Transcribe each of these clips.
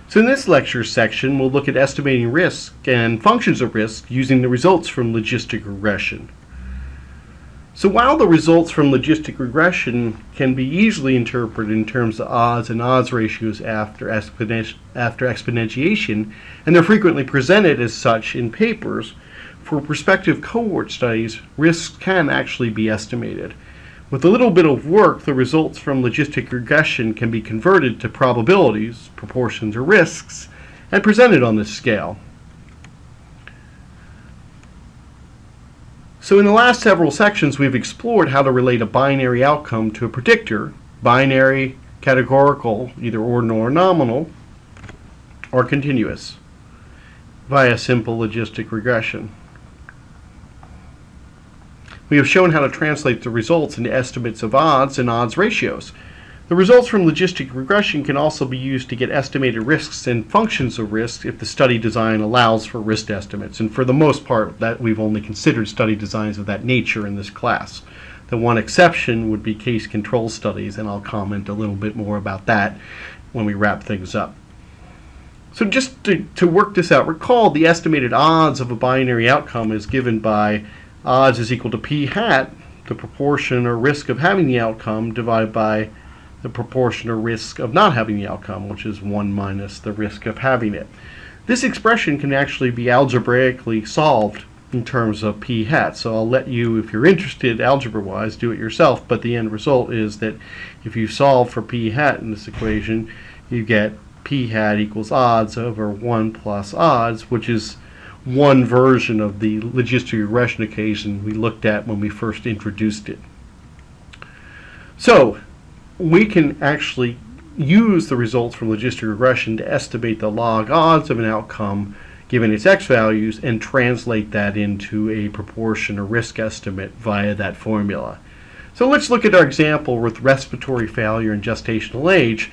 So in this lecture section, we'll look at estimating risk and functions of risk using the results from logistic regression. So while the results from logistic regression can be easily interpreted in terms of odds and odds ratios after exponentiation, and they're frequently presented as such in papers, for prospective cohort studies, risks can actually be estimated. With a little bit of work, the results from logistic regression can be converted to probabilities, proportions, or risks, and presented on this scale. So in the last several sections, we've explored how to relate a binary outcome to a predictor, binary, categorical, either ordinal or nominal, or continuous, via simple logistic regression. We have shown how to translate the results into estimates of odds and odds ratios. The results from logistic regression can also be used to get estimated risks and functions of risk if the study design allows for risk estimates. And for the most part, that we've only considered study designs of that nature in this class. The one exception would be case control studies, and I'll comment a little bit more about that when we wrap things up. So just to work this out, recall the estimated odds of a binary outcome is given by odds is equal to p hat, the proportion or risk of having the outcome, divided by the proportion or risk of not having the outcome, which is 1 minus the risk of having it. This expression can actually be algebraically solved in terms of p hat, so I'll let you, if you're interested algebra-wise, do it yourself, but the end result is that if you solve for p hat in this equation, you get p hat equals odds over 1 plus odds, which is one version of the logistic regression equation we looked at when we first introduced it. So we can actually use the results from logistic regression to estimate the log odds of an outcome given its x values and translate that into a proportion or risk estimate via that formula. So let's look at our example with respiratory failure and gestational age.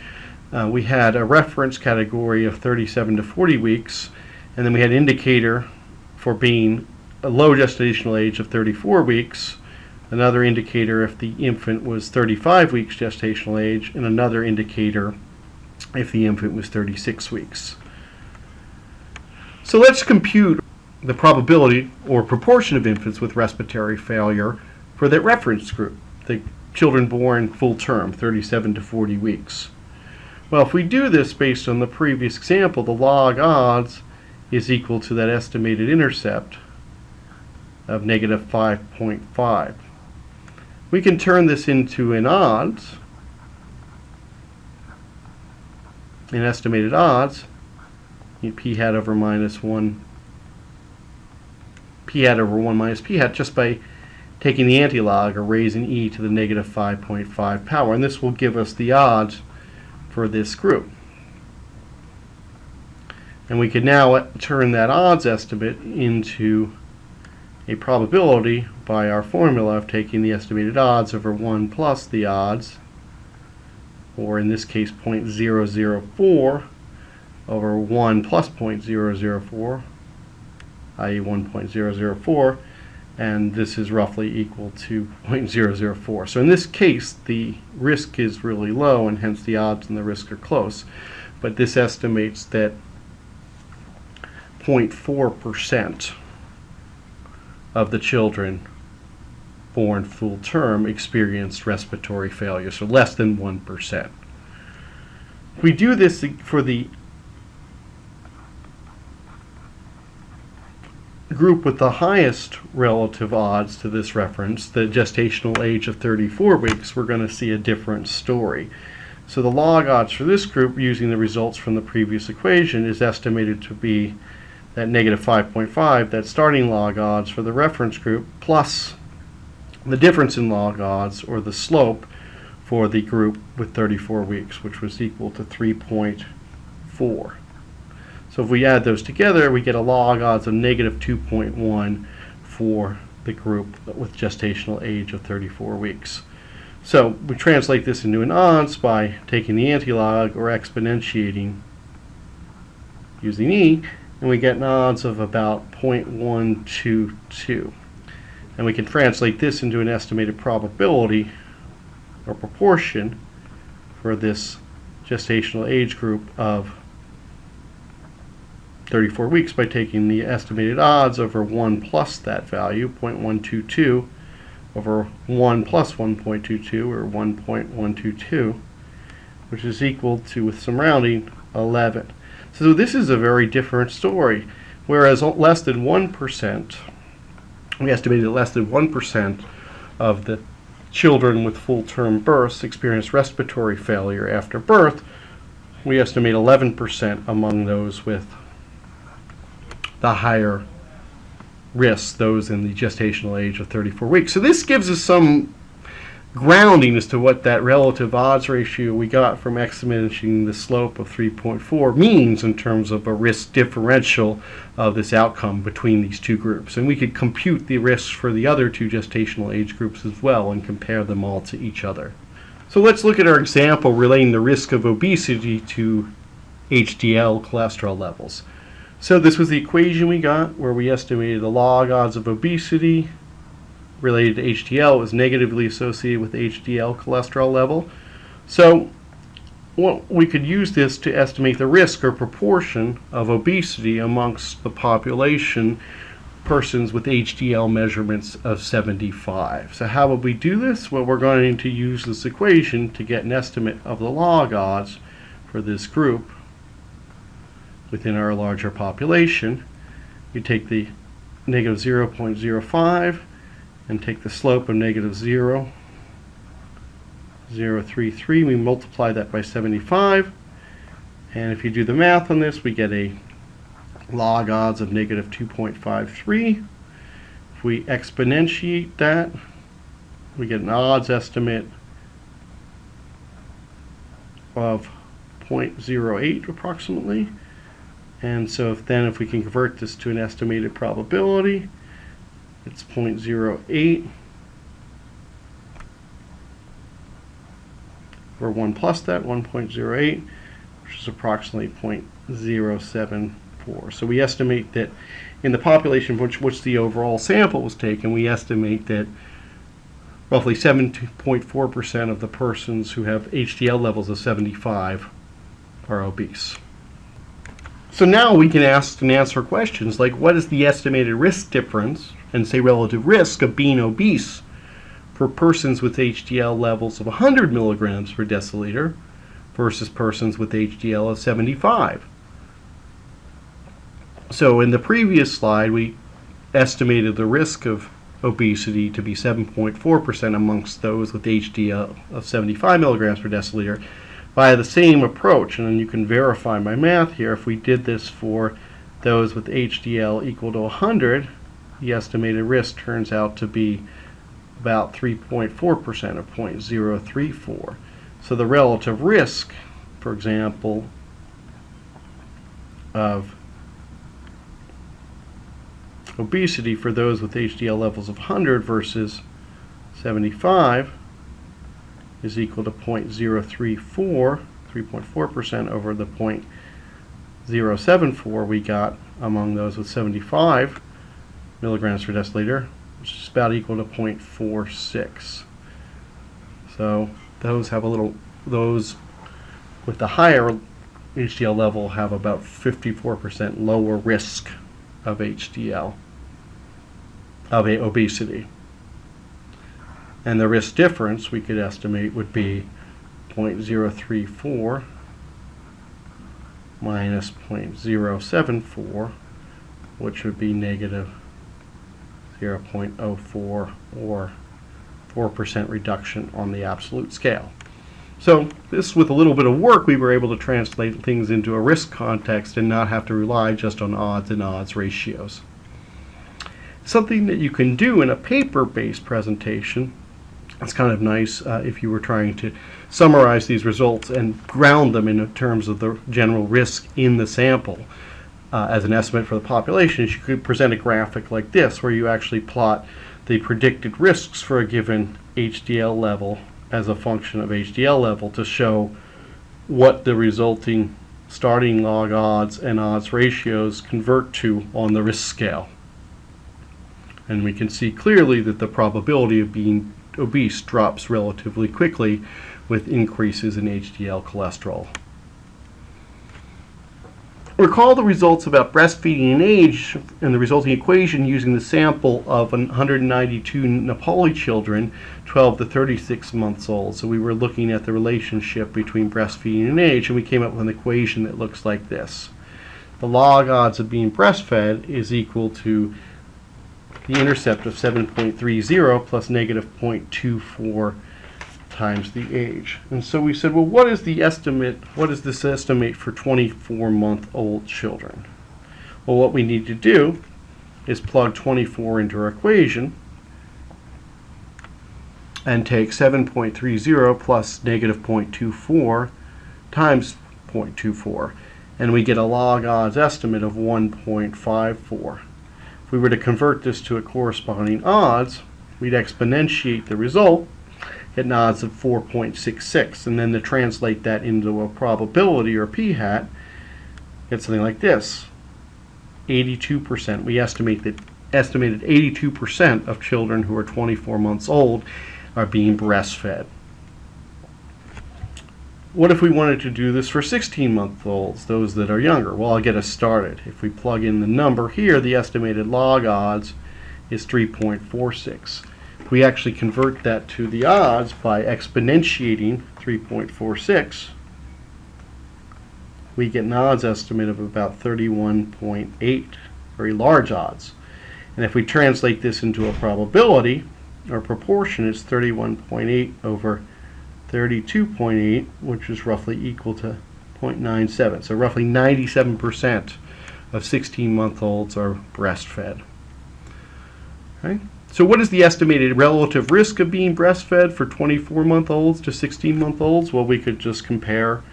We had a reference category of 37 to 40 weeks, and then we had an indicator for being a low gestational age of 34 weeks, another indicator if the infant was 35 weeks gestational age, and another indicator if the infant was 36 weeks. So let's compute the probability or proportion of infants with respiratory failure for that reference group, the children born full term, 37 to 40 weeks. Well, if we do this based on the previous example, the log odds is equal to that estimated intercept of negative 5.5. We can turn this into an odds, an estimated odds, p hat over minus 1, p hat over 1 minus p hat, just by taking the antilog or raising e to the negative 5.5 power, and this will give us the odds for this group. And we can now turn that odds estimate into a probability by our formula of taking the estimated odds over 1 plus the odds, or in this case 0.004 over 1 plus 0.004, i.e. 1.004, and this is roughly equal to 0.004. So in this case, the risk is really low, and hence the odds and the risk are close. But this estimates that 0.4% of the children born full term experienced respiratory failure, so less than 1%. If we do this for the group with the highest relative odds to this reference, the gestational age of 34 weeks, we're going to see a different story. So the log odds for this group, using the results from the previous equation, is estimated to be that negative 5.5, that starting log odds for the reference group, plus the difference in log odds, or the slope, for the group with 34 weeks, which was equal to 3.4. So if we add those together, we get a log odds of negative 2.1 for the group with gestational age of 34 weeks. So we translate this into an odds by taking the antilog or exponentiating using e, and we get an odds of about 0.122. And we can translate this into an estimated probability or proportion for this gestational age group of 34 weeks by taking the estimated odds over 1 plus that value, 0.122, over 1 plus 1.22, or 1.122, which is equal to, with some rounding, 11. So this is a very different story. Whereas less than 1%, we estimated less than 1% of the children with full-term births experience respiratory failure after birth, we estimate 11% among those with the higher risks, those in the gestational age of 34 weeks. So this gives us some grounding as to what that relative odds ratio we got from estimating the slope of 3.4 means in terms of a risk differential of this outcome between these two groups. And we could compute the risks for the other two gestational age groups as well and compare them all to each other. So let's look at our example relating the risk of obesity to HDL cholesterol levels. So this was the equation we got where we estimated the log odds of obesity related to HDL was negatively associated with HDL cholesterol level. So we could use this to estimate the risk or proportion of obesity amongst the population, persons with HDL measurements of 75. So how would we do this? Well, we're going to use this equation to get an estimate of the log odds for this group within our larger population. You take the negative 0.05 and take the slope of negative 0.033. We multiply that by 75, and if you do the math on this, we get a log odds of negative 2.53. If we exponentiate that, we get an odds estimate of 0.08 approximately. And so if we can convert this to an estimated probability, it's 0.08 or 1 plus that, 1.08, which is approximately 0.074. So we estimate that in the population which the overall sample was taken, we estimate that roughly 7.4% of the persons who have HDL levels of 75 are obese. So now we can ask and answer questions like, what is the estimated risk difference and say relative risk of being obese for persons with HDL levels of 100 milligrams per deciliter versus persons with HDL of 75. So in the previous slide, we estimated the risk of obesity to be 7.4% amongst those with HDL of 75 milligrams per deciliter by the same approach. And then you can verify my math here. If we did this for those with HDL equal to 100, the estimated risk turns out to be about 3.4% or 0.034. So the relative risk, for example, of obesity for those with HDL levels of 100 versus 75 is equal to 0.034, 3.4% over the 0.074 we got among those with 75 milligrams per deciliter, which is about equal to 0.46. So those with the higher HDL level have about 54% lower risk of HDL, of obesity. And the risk difference we could estimate would be 0.034 minus 0.074, which would be negative 0.04 or 4% reduction on the absolute scale. So this, with a little bit of work, we were able to translate things into a risk context and not have to rely just on odds and odds ratios. Something that you can do in a paper-based presentation, it's kind of nice if you were trying to summarize these results and ground them in terms of the general risk in the sample as an estimate for the population. You could present a graphic like this where you actually plot the predicted risks for a given HDL level as a function of HDL level to show what the resulting starting log odds and odds ratios convert to on the risk scale. And we can see clearly that the probability of being obese drops relatively quickly with increases in HDL cholesterol. Recall the results about breastfeeding and age and the resulting equation using the sample of 192 Nepali children, 12 to 36 months old. So we were looking at the relationship between breastfeeding and age, and we came up with an equation that looks like this. The log odds of being breastfed is equal to the intercept of 7.30 plus negative 0.24 times the age. And so we said, well, what is the estimate? What is this estimate for 24-month-old children? Well, what we need to do is plug 24 into our equation and take 7.30 plus negative 0.24 times 0.24, and we get a log odds estimate of 1.54. If we were to convert this to a corresponding odds, we'd exponentiate the result, get an odds of 4.66, and then to translate that into a probability or p-hat, get something like this: 82%. We estimated 82% of children who are 24 months old are being breastfed. What if we wanted to do this for 16-month-olds, those that are younger? Well, I'll get us started. If we plug in the number here, the estimated log odds is 3.46. If we actually convert that to the odds by exponentiating 3.46, we get an odds estimate of about 31.8, very large odds. And if we translate this into a probability or proportion, it's 31.8 over 32.8, which is roughly equal to 0.97. So roughly 97% of 16-month-olds are breastfed. Okay? So what is the estimated relative risk of being breastfed for 24-month-olds to 16-month-olds? Well, we could just compare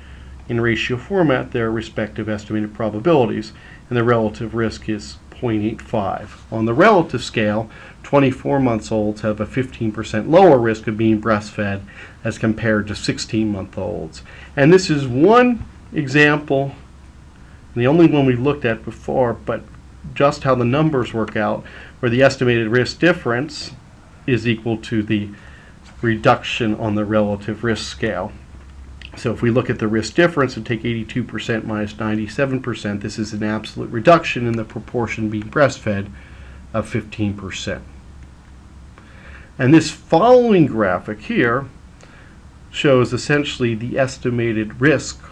in ratio format their respective estimated probabilities, and the relative risk is 0.85. On the relative scale, 24-month-olds have a 15% lower risk of being breastfed as compared to 16-month-olds. And this is one example, the only one we looked at before, but just how the numbers work out, where the estimated risk difference is equal to the reduction on the relative risk scale. So if we look at the risk difference and take 82% minus 97%, this is an absolute reduction in the proportion being breastfed of 15%. And this following graphic here shows essentially the estimated risk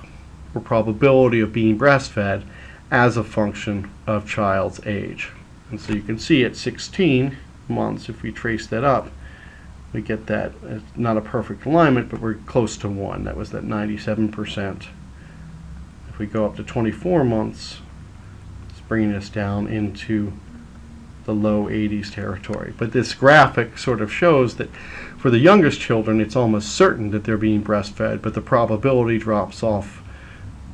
or probability of being breastfed as a function of child's age. And so you can see at 16 months, if we trace that up, we get that, it's not a perfect alignment, but we're close to 1. That was that 97%. If we go up to 24 months, it's bringing us down into the low 80s territory. But this graphic sort of shows that for the youngest children, it's almost certain that they're being breastfed, but the probability drops off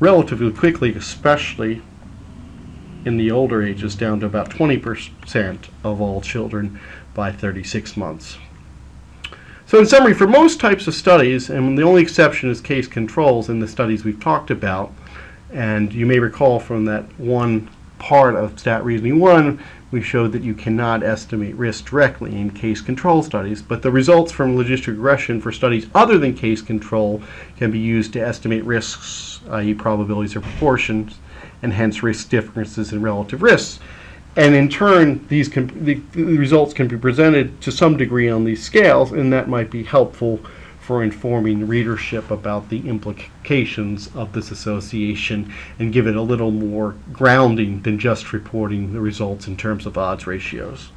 relatively quickly, especially in the older ages, down to about 20% of all children by 36 months. So in summary, for most types of studies, and the only exception is case controls in the studies we've talked about, and you may recall from that one part of Stat Reasoning 1, we showed that you cannot estimate risk directly in case control studies, but the results from logistic regression for studies other than case control can be used to estimate risks, i.e. probabilities or proportions, and hence risk differences in relative risks. And in turn, the results can be presented to some degree on these scales, and that might be helpful for informing readership about the implications of this association and give it a little more grounding than just reporting the results in terms of odds ratios.